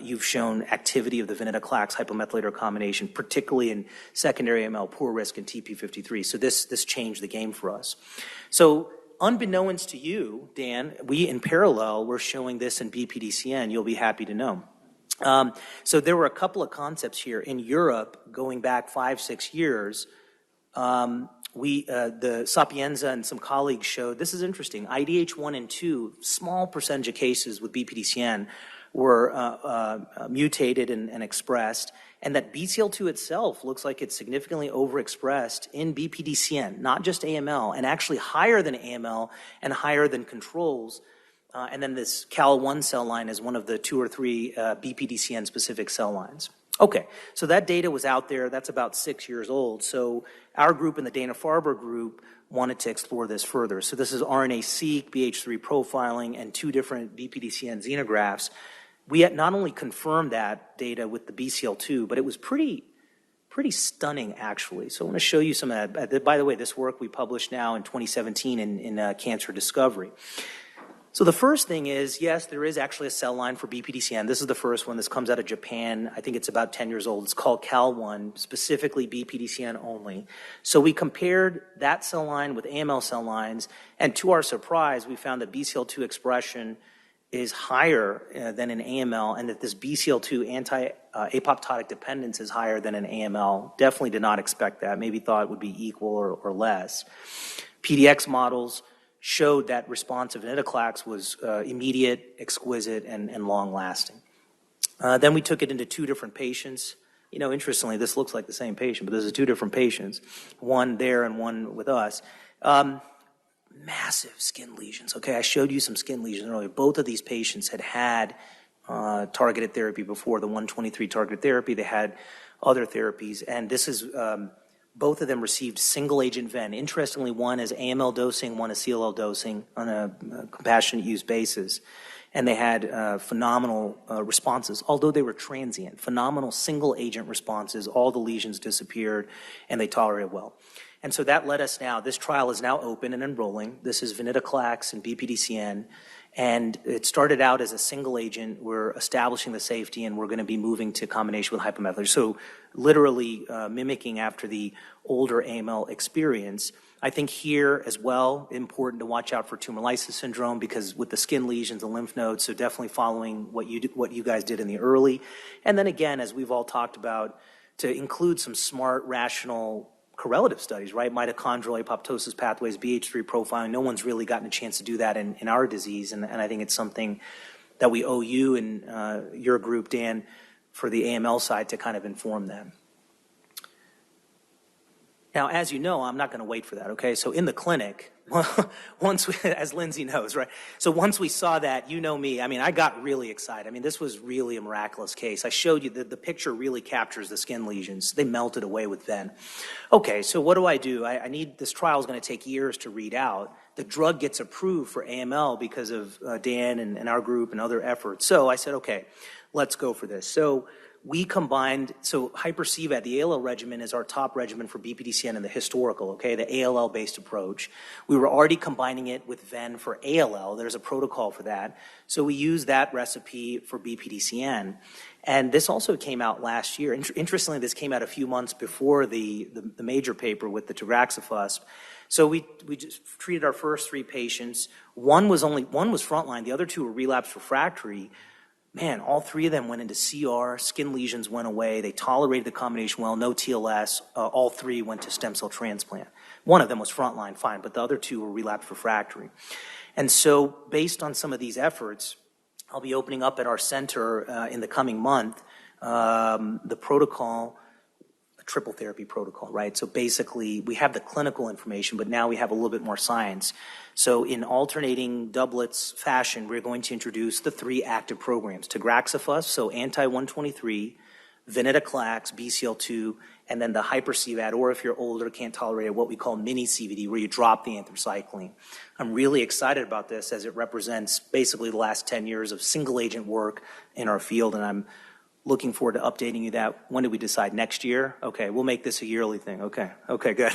[SPEAKER 2] you've shown activity of the venetoclax hypomethylator combination, particularly in secondary AML, poor risk, and TP53. So this changed the game for us. So unbeknownst to you, Dan, we in parallel were showing this in BPDCN. You'll be happy to know. So there were a couple of concepts here. In Europe, going back 5-6 years, the Sapienza and some colleagues showed, this is interesting, IDH1 and 2, small percentage of cases with BPDCN were mutated and expressed, and that BCL2 itself looks like it's significantly overexpressed in BPDCN, not just AML, and actually higher than AML and higher than controls. And then this CAL1 cell line is one of the 2 or 3 BPDCN specific cell lines. Okay, so that data was out there. That's about 6 years old. So our group and the Dana-Farber group wanted to explore this further. So this is RNA-seq, BH3 profiling, and 2 different BPDCN xenografts. We had not only confirmed that data with the BCL2, but it was pretty stunning, actually. So I want to show you some of that. By the way, this work we published now in 2017 in Cancer Discovery. So the first thing is, yes, there is actually a cell line for BPDCN. This is the first one. This comes out of Japan. I think it's about 10 years old. It's called CAL1, specifically BPDCN only. So we compared that cell line with AML cell lines, and to our surprise, we found that BCL2 expression is higher than in AML, and that this BCL2 anti-apoptotic dependence is higher than in AML. Definitely did not expect that. Maybe thought it would be equal or less. PDX models showed that response of venetoclax was immediate, exquisite, and long-lasting. Then we took it into 2 different patients. You know, interestingly, this looks like the same patient, but this is 2 different patients, one there and one with us. Massive skin lesions. Okay, I showed you some skin lesions earlier. Both of these patients had targeted therapy before, the 123 targeted therapy. They had other therapies, and this is both of them received single-agent ven. Interestingly, one is AML dosing, one is CLL dosing on a compassionate use basis. And they had phenomenal responses, although they were transient. Phenomenal single-agent responses. All the lesions disappeared, and they tolerated well. And so that led us now, this trial is now open and enrolling. This is venetoclax and BPDCN. And it started out as a single agent. We're establishing the safety, and we're going to be moving to combination with hypomethylator. So literally mimicking after the older AML experience. I think here as well, important to watch out for tumor lysis syndrome, because with the skin lesions and lymph nodes, so definitely following what you guys did in the early. And then again, as we've all talked about, to include some smart, rational correlative studies, right? Mitochondrial apoptosis pathways, BH3 profiling. No one's really gotten a chance to do that in our disease, and I think it's something that we owe you and your group, Dan, for the AML side to kind of inform them. Now, as you know, I'm not going to wait for that, okay? So in the clinic, once we, as Lindsay knows, right? So once we saw that, you know me, I mean, I got really excited. I mean, this was really a miraculous case. I showed you that the picture really captures the skin lesions. They melted away with ven. Okay, so what do? I need, this trial is going to take years to read out. The drug gets approved for AML because of Dan and our group and other efforts. So I said, okay, let's go for this. So we combined, so hyper-CVAD, the ALL regimen is our top regimen for BPDCN in the historical, okay, the ALL-based approach. We were already combining it with ven for ALL. There's a protocol for that. So we used that recipe for BPDCN. And this also came out last year. Interestingly, this came out a few months before the major paper with the tagraxofusp. So we just treated our first 3 patients. One was frontline. The other 2 were relapsed refractory. Man, all 3 of them went into CR, skin lesions went away, they tolerated the combination well, no TLS, all 3 went to stem cell transplant. One of them was frontline, fine, but the other 2 were relapsed refractory. And so based on some of these efforts, I'll be opening up at our center in the coming month the protocol a triple therapy protocol, right? So basically, we have the clinical information, but now we have a little bit more science. So in alternating doublets fashion, we're going to introduce the 3 active programs, tagraxofus, so anti-123, venetoclax, BCL2, and then the hyper-CVAD, or if you're older, can't tolerate it, what we call mini CVD, where you drop the anthracycline. I'm really excited about this as it represents basically the last 10 years of single-agent work in our field, and I'm looking forward to updating you that. When do we decide? Next year? Okay, we'll make this a yearly thing. Okay, good.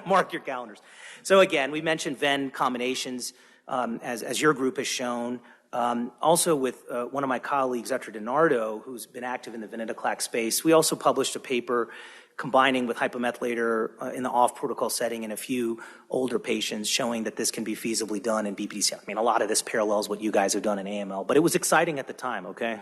[SPEAKER 2] Mark your calendars. So again, we mentioned Ven combinations, as your group has shown. Also with one of my colleagues, Dr. DiNardo, who's been active in the venetoclax space, we also published a paper combining with hypomethylator in the off-protocol setting in a few older patients, showing that this can be feasibly done in BPDCN. I mean, a lot of this parallels what you guys have done in AML, but it was exciting at the time, okay?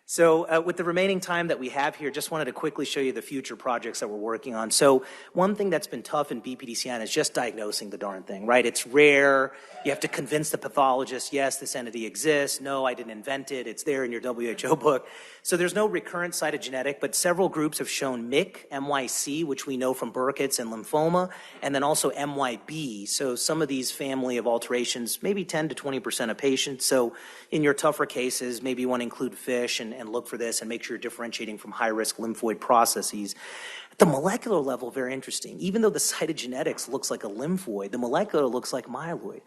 [SPEAKER 2] So with the remaining time that we have here, just wanted to quickly show you the future projects that we're working on. So one thing that's been tough in BPDCN is just diagnosing the darn thing, right? It's rare. You have to convince the pathologist, yes, this entity exists. No, I didn't invent it. It's there in your WHO book. So there's no recurrent cytogenetic, but several groups have shown MYC, MYC, which we know from Burkitt's and lymphoma, and then also MYB. So some of these family of alterations, maybe 10 to 20% of patients. So in your tougher cases, maybe you want to include FISH and look for this and make sure you're differentiating from high-risk lymphoid processes. At the molecular level, very interesting. Even though the cytogenetics looks like a lymphoid, the molecular looks like myeloid.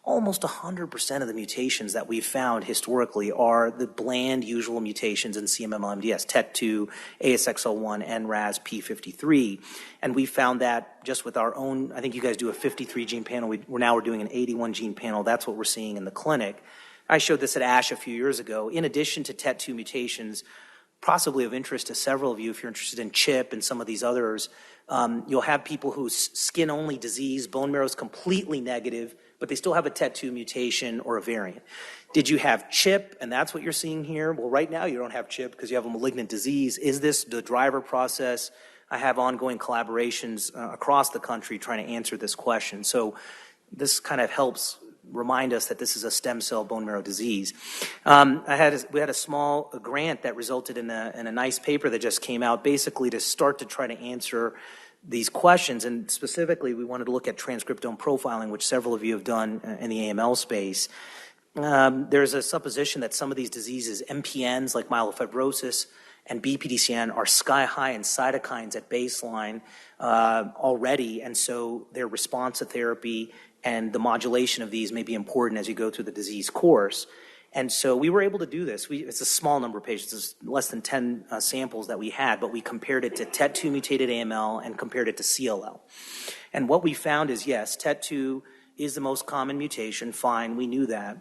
[SPEAKER 2] Almost 100% of the mutations that we've found historically are the bland usual mutations in CMML-MDS, TET2, ASXL1, NRAS, P53. And we found that just with our own, I think you guys do a 53 gene panel. We're doing an 81 gene panel. That's what we're seeing in the clinic. I showed this at ASH a few years ago. In addition to TET2 mutations, possibly of interest to several of you if you're interested in CHIP and some of these others, you'll have people whose skin-only disease, bone marrow is completely negative, but they still have a TET2 mutation or a variant. Did you have CHIP, and that's what you're seeing here? Well, right now you don't have CHIP because you have a malignant disease. Is this the driver process? I have ongoing collaborations across the country trying to answer this question. So this kind of helps remind us that this is a stem cell bone marrow disease. We had a small grant that resulted in a nice paper that just came out, basically to start to try to answer these questions, and specifically we wanted to look at transcriptome profiling, which several of you have done in the AML space. There's a supposition that some of these diseases, MPNs like myelofibrosis and BPDCN, are sky high in cytokines at baseline already, and so their response to therapy and the modulation of these may be important as you go through the disease course. And so we were able to do this. It's a small number of patients. It's less than 10 samples that we had, but we compared it to TET2 mutated AML and compared it to CLL. And what we found is, yes, TET2 is the most common mutation. Fine, we knew that.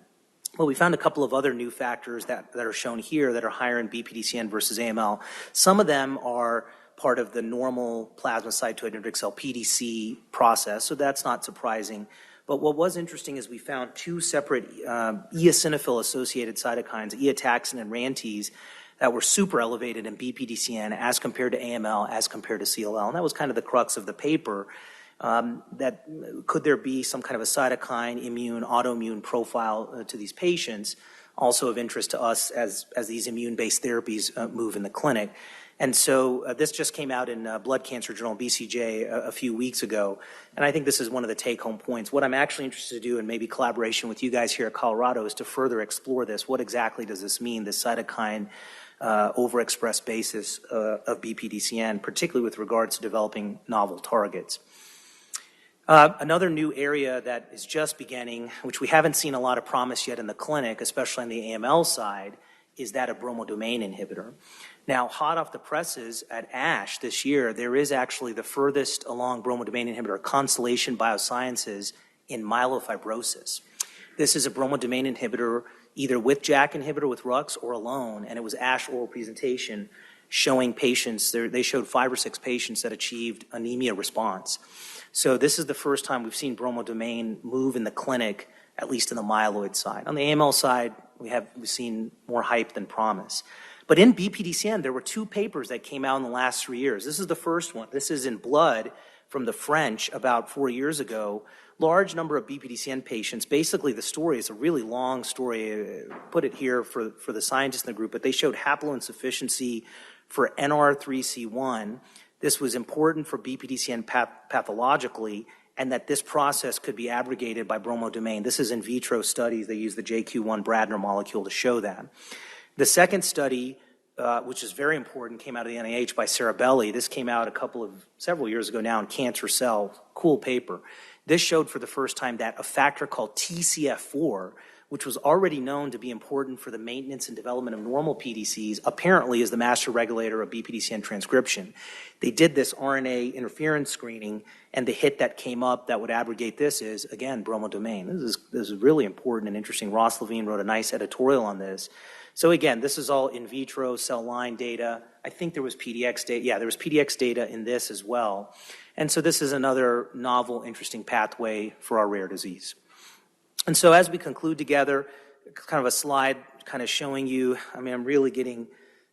[SPEAKER 2] But we found a couple of other new factors that are shown here that are higher in BPDCN versus AML. Some of them are part of the normal plasmacytoid dendritic cell PDC process, so that's not surprising. But what was interesting is we found 2 separate eosinophil-associated cytokines, eotaxin and RANTES, that were super elevated in BPDCN as compared to AML, as compared to CLL. And that was kind of the crux of the paper, that could there be some kind of a cytokine, immune, autoimmune profile to these patients, also of interest to us as these immune-based therapies move in the clinic. And so this just came out in Blood Cancer Journal, BCJ, a few weeks ago. And I think this is one of the take-home points. What I'm actually interested to do, and maybe collaboration with you guys here at Colorado, is to further explore this. What exactly does this mean, this cytokine overexpressed basis of BPDCN, particularly with regards to developing novel targets? Another new area that is just beginning, which we haven't seen a lot of promise yet in the clinic, especially on the AML side, is that of bromodomain inhibitor. Now, hot off the presses at ASH this year, there is actually the furthest along bromodomain inhibitor, Constellation Biosciences, in myelofibrosis. This is a bromodomain inhibitor either with JAK inhibitor with Rux or alone, and it was ASH oral presentation showing patients, they showed 5 or 6 patients that achieved anemia response. So this is the first time we've seen bromodomain move in the clinic, at least in the myeloid side. On the AML side, we've seen more hype than promise. But in BPDCN, there were 2 papers that came out in the last 3 years. This is the first one. This is in Blood from the French about 4 years ago. Large number of BPDCN patients. Basically, the story is a really long story. Put it here for the scientists in the group, but they showed haploinsufficiency for NR3C1, this was important for BPDCN pathologically, and that this process could be abrogated by bromodomain. This is in vitro studies. They use the JQ1 Bradner molecule to show that. The second study, which is very important, came out of the NIH by Sarah Belli. This came out several years ago now in Cancer Cell. Cool paper. This showed for the first time that a factor called TCF4, which was already known to be important for the maintenance and development of normal PDCs, apparently is the master regulator of BPDCN transcription. They did this RNA interference screening, and the hit that came up that would abrogate this is, again, bromodomain. This is really important and interesting. Ross Levine wrote a nice editorial on this. So again, this is all in vitro cell line data. I think there was PDX data. Yeah, there was PDX data in this as well. And so this is another novel, interesting pathway for our rare disease. And so as we conclude together, kind of a slide kind of showing you, I'm really getting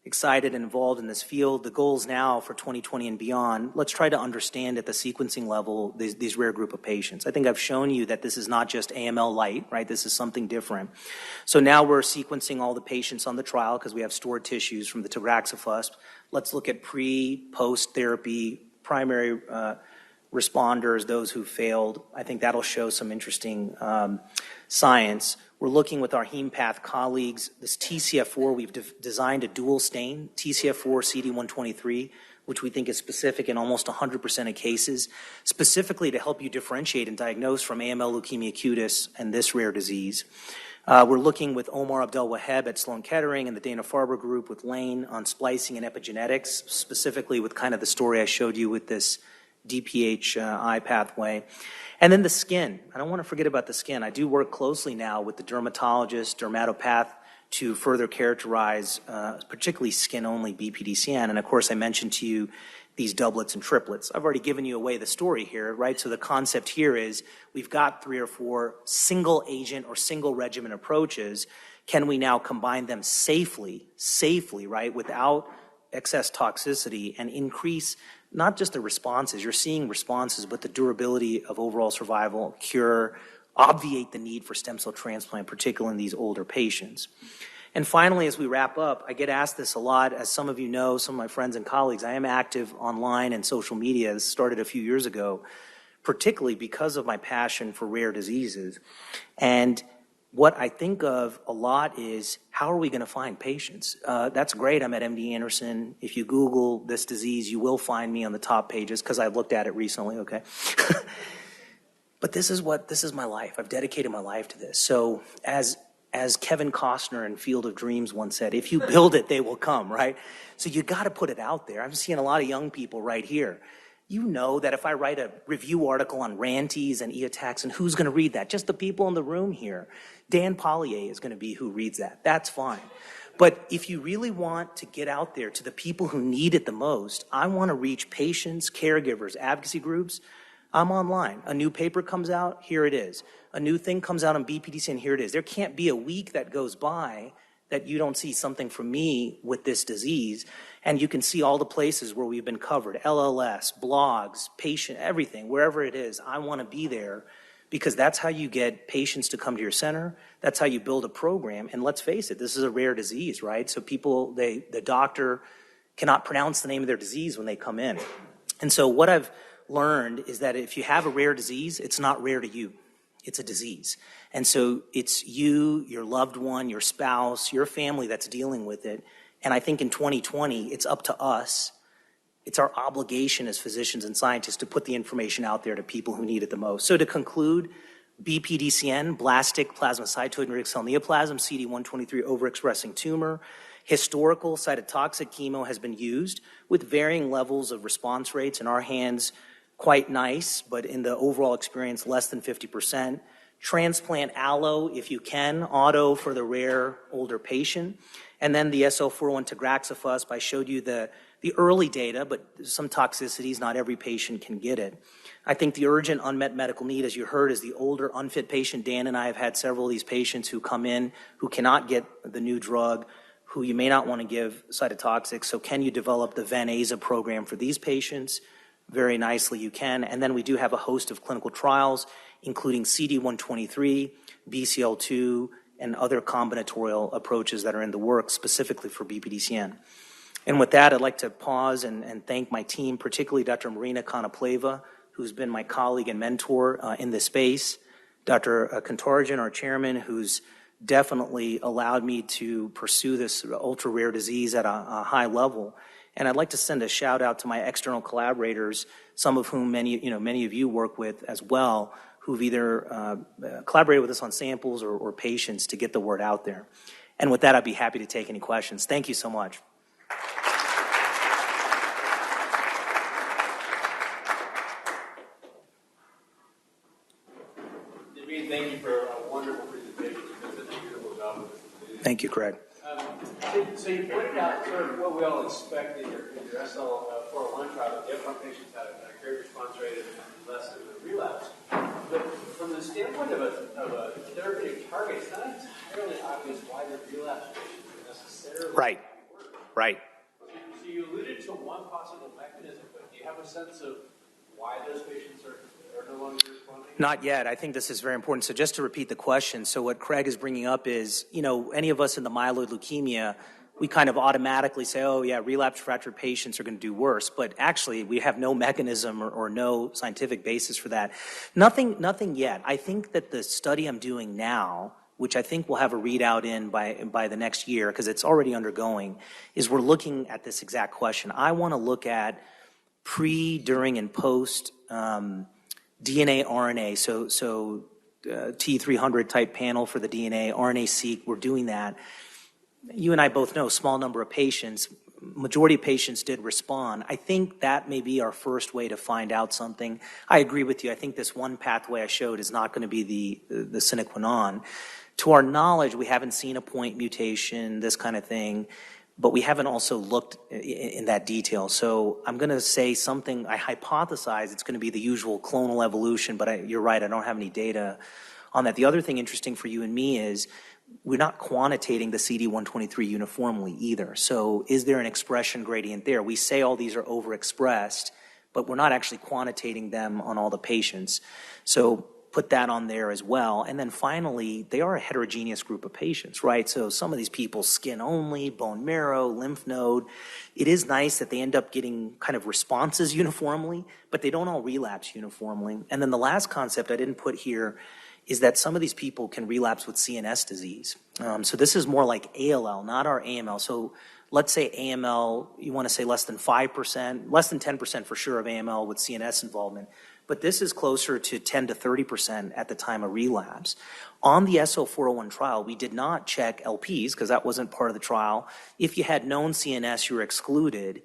[SPEAKER 2] excited and involved in this field. The goals now for 2020 and beyond, let's try to understand at the sequencing level these rare group of patients. I think I've shown you that this is not just AML light, right? This is something different. So now we're sequencing all the patients on the trial because we have stored tissues from the tagraxofusp. Let's look at post therapy, primary responders, those who failed. I think that'll show some interesting science. We're looking with our HemePath colleagues. This TCF4, we've designed a dual stain, TCF4 CD123, which we think is specific in almost 100% of cases, specifically to help you differentiate and diagnose from AML leukemia cutis and this rare disease. We're looking with Omar Abdel-Waheb at Sloan Kettering and the Dana-Farber group with Lane on splicing and epigenetics, specifically with kind of the story I showed you with this DPHI pathway. And then the skin. I don't want to forget about the skin. I do work closely now with the dermatologist, dermatopath, to further characterize particularly skin-only BPDCN. And of course, I mentioned to you these doublets and triplets. I've already given you away the story here, right? So the concept here is we've got 3 or 4 single agent or single regimen approaches. Can we now combine them safely, right, without excess toxicity and increase not just the responses, you're seeing responses, but the durability of overall survival, cure, obviate the need for stem cell transplant, particularly in these older patients. And finally, as we wrap up, I get asked this a lot. As some of you know, some of my friends and colleagues, I am active online and social media. This started a few years ago, particularly because of my passion for rare diseases. And what I think of a lot is, how are we going to find patients? That's great. I'm at MD Anderson. If you Google this disease, you will find me on the top pages because I've looked at it recently, okay? But this is my life. I've dedicated my life to this. So as Kevin Costner in Field of Dreams once said, if you build it, they will come, right? So you got to put it out there. I'm seeing a lot of young people right here. You know that if I write a review article on Rantes and Eotaxin, who's going to read that? Just the people in the room here. Dan Pollier is going to be who reads that. That's fine. But if you really want to get out there to the people who need it the most, I want to reach patients, caregivers, advocacy groups. I'm online. A new paper comes out, here it is. A new thing comes out on BPDC, and here it is. There can't be a week that goes by that you don't see something from me with this disease. And you can see all the places where we've been covered, LLS, blogs, patient, everything, wherever it is. I want to be there because that's how you get patients to come to your center. That's how you build a program. And let's face it, this is a rare disease, right? So people, the doctor cannot pronounce the name of their disease when they come in. And so what I've learned is that if you have a rare disease, it's not rare to you. It's a disease. And so it's you, your loved one, your spouse, your family that's dealing with it. And I think in 2020, it's up to us. It's our obligation as physicians and scientists to put the information out there to people who need it the most. So to conclude, BPDCN, Blastic, Plasmacytoid, Dendritic cell Neoplasm, CD123 overexpressing tumor, historical cytotoxic chemo has been used with varying levels of response rates. In our hands, quite nice, but in the overall experience, less than 50%. Transplant allo, if you can, auto for the rare older patient. And then the SL401 tagraxofusp, I showed you the early data, but some toxicities, not every patient can get it. I think the urgent unmet medical need, as you heard, is the older unfit patient. Dan and I have had several of these patients who come in who cannot get the new drug, who you may not want to give cytotoxics. So can you develop the Ven-Aza program for these patients? Very nicely you can. And then we do have a host of clinical trials, including CD123, BCL2, and other combinatorial approaches that are in the works specifically for BPDCN. And with that, I'd like to pause and thank my team, particularly Dr. Marina Konopleva, who's been my colleague and mentor in this space, Dr. Kantarjan, our chairman, who's definitely allowed me to pursue this ultra-rare disease at a high level. And I'd like to send a shout out to my external collaborators, some of whom many of you work with as well, who've either collaborated with us on samples or patients to get the word out there. And with that, I'd be happy to take any questions. Thank you so much.
[SPEAKER 3] Naveen, thank you for a wonderful presentation. You've done such a beautiful job with this disease.
[SPEAKER 2] Thank you, Craig.
[SPEAKER 3] So you pointed out sort of what we all expect in your SL401 trial, that the upfront patients had a great response rate and less than the relapse. But from the standpoint of a therapeutic target, it's not entirely obvious why the relapse patients are necessarily
[SPEAKER 2] Right. Right.
[SPEAKER 3] So you alluded to one possible mechanism, but do you have a sense of why those patients are no longer responding?
[SPEAKER 2] Not yet. I think this is very important. So just to repeat the question, so what Craig is bringing up is, any of us in the myeloid leukemia, we kind of automatically say, oh yeah, relapsed refractory patients are going to do worse. But actually, we have no mechanism or no scientific basis for that. Nothing yet. I think that the study I'm doing now, which I think we'll have a readout in by the next year, because it's already undergoing, is we're looking at this exact question. I want to look at pre, during, and post DNA, RNA, so T300 type panel for the DNA, RNA-seq, we're doing that. You and I both know, small number of patients, majority of patients did respond. I think that may be our first way to find out something. I agree with you. I think this one pathway I showed is not going to be the sine qua non. To our knowledge, we haven't seen a point mutation, this kind of thing, but we haven't also looked in that detail. So I'm going to say something, I hypothesize it's going to be the usual clonal evolution, but you're right, I don't have any data on that. The other thing interesting for you and me is we're not quantitating the CD123 uniformly either. So is there an expression gradient there? We say all these are overexpressed, but we're not actually quantitating them on all the patients. So put that on there as well. And then finally, they are a heterogeneous group of patients, right? So some of these people, skin only, bone marrow, lymph node. It is nice that they end up getting kind of responses uniformly, but they don't all relapse uniformly. And then the last concept I didn't put here is that some of these people can relapse with CNS disease. So this is more like ALL, not our AML. So let's say AML, you want to say less than 5%, less than 10% for sure of AML with CNS involvement. But this is closer to 10 to 30% at the time of relapse. On the SL401 trial, we did not check LPs because that wasn't part of the trial. If you had known CNS, you were excluded.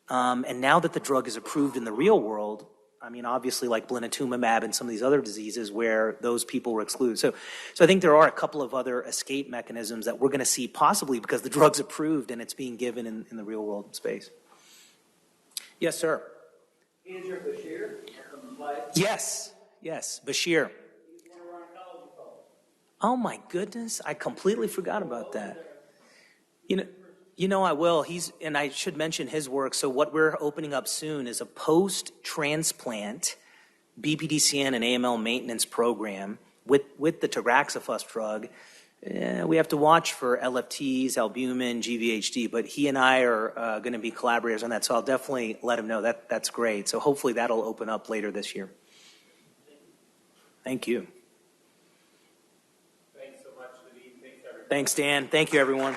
[SPEAKER 2] And now that the drug is approved in the real world, I mean, obviously like blinatumomab and some of these other diseases where those people were excluded. So I think there are a couple of other escape mechanisms that we're going to see possibly because the drug's approved and it's being given in the real world space. Yes, sir.
[SPEAKER 3] Andrew Bashir.
[SPEAKER 2] Yes, Bashir. Oh my goodness, I completely forgot about that. You know I will. And I should mention his work. So what we're opening up soon is a post-transplant BPDCN and AML maintenance program with the tagraxofus drug. We have to watch for LFTs, albumin, GVHD, but he and I are going to be collaborators on that, so I'll definitely let him know. That's great. So hopefully that'll open up later this year. Thank you.
[SPEAKER 3] Thanks so much, Naveen. Thanks, everybody.
[SPEAKER 2] Thanks, Dan. Thank you, everyone.